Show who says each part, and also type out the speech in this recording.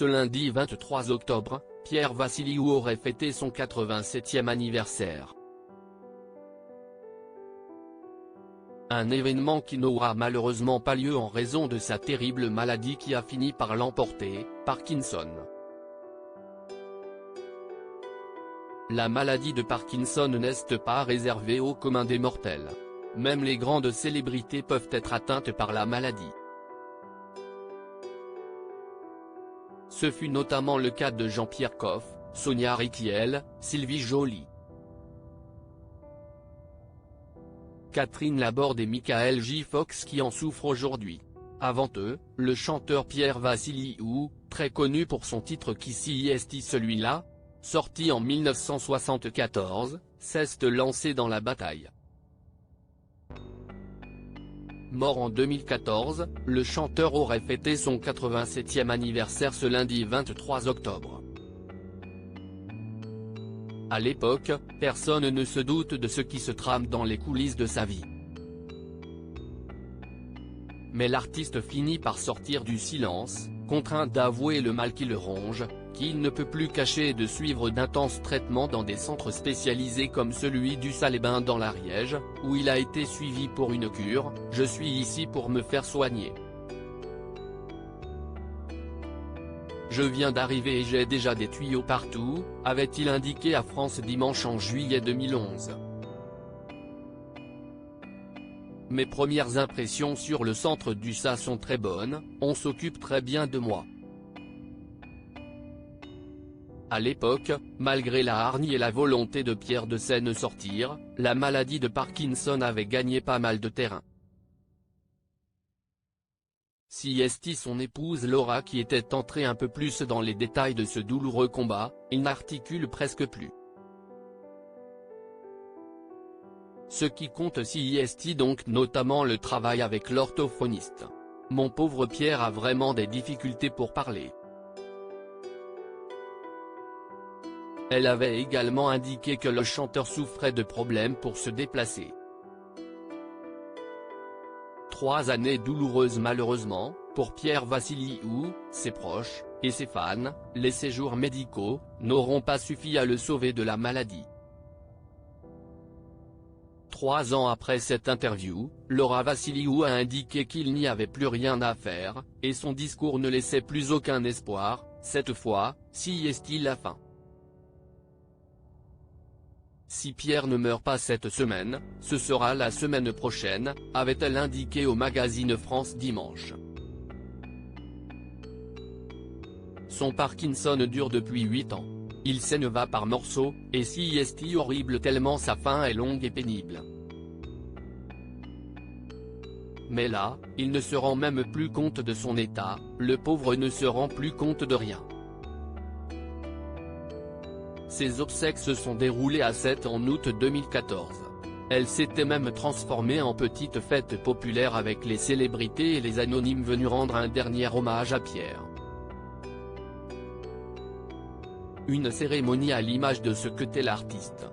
Speaker 1: Ce lundi 23 octobre, Pierre Vassiliou aurait fêté son 87e anniversaire. Un événement qui n'aura malheureusement pas lieu en raison de sa terrible maladie qui a fini par l'emporter, Parkinson. La maladie de Parkinson n'est pas réservée au commun des mortels. Même les grandes célébrités peuvent être atteintes par la maladie. Ce fut notamment le cas de Jean-Pierre Coff, Sonia Rykiel, Sylvie Joly, Catherine Laborde et Michael J. Fox qui en souffrent aujourd'hui. Avant eux, le chanteur Pierre Vassiliou, très connu pour son titre Qui si est celui-là, sorti en 1974, s'est lancé dans la bataille. Mort en 2014, le chanteur aurait fêté son 87e anniversaire ce lundi 23 octobre. À l'époque, personne ne se doute de ce qui se trame dans les coulisses de sa vie. Mais l'artiste finit par sortir du silence, contraint d'avouer le mal qui le ronge, qu'il ne peut plus cacher et de suivre d'intenses traitements dans des centres spécialisés comme celui du Salébin dans l'Ariège, où il a été suivi pour une cure. « Je suis ici pour me faire soigner. Je viens d'arriver et j'ai déjà des tuyaux partout », avait-il indiqué à France Dimanche en juillet 2011. Mes premières impressions sur le centre du SA sont très bonnes, on s'occupe très bien de moi. À l'époque, malgré la hargne et la volonté de Pierre de s'en sortir, la maladie de Parkinson avait gagné pas mal de terrain. Si son épouse Laura qui était entrée un peu plus dans les détails de ce douloureux combat, il n'articule presque plus. Ce qui compte si donc notamment le travail avec l'orthophoniste. Mon pauvre Pierre a vraiment des difficultés pour parler. Elle avait également indiqué que le chanteur souffrait de problèmes pour se déplacer. 3 années douloureuses malheureusement, pour Pierre Vassiliou, ses proches, et ses fans. Les séjours médicaux n'auront pas suffi à le sauver de la maladie. 3 ans après cette interview, Laura Vassiliou a indiqué qu'il n'y avait plus rien à faire, et son discours ne laissait plus aucun espoir. Cette fois, si est-il la fin. Si Pierre ne meurt pas cette semaine, ce sera la semaine prochaine, avait-elle indiqué au magazine France Dimanche. Son Parkinson dure depuis 8 ans. Il s'en va par morceaux, et si est horrible tellement sa fin est longue et pénible. Mais là, il ne se rend même plus compte de son état, le pauvre ne se rend plus compte de rien. Ses obsèques se sont déroulées à 7 en août 2014. Elle s'était même transformée en petite fête populaire avec les célébrités et les anonymes venus rendre un dernier hommage à Pierre. Une cérémonie à l'image de ce qu'était l'artiste.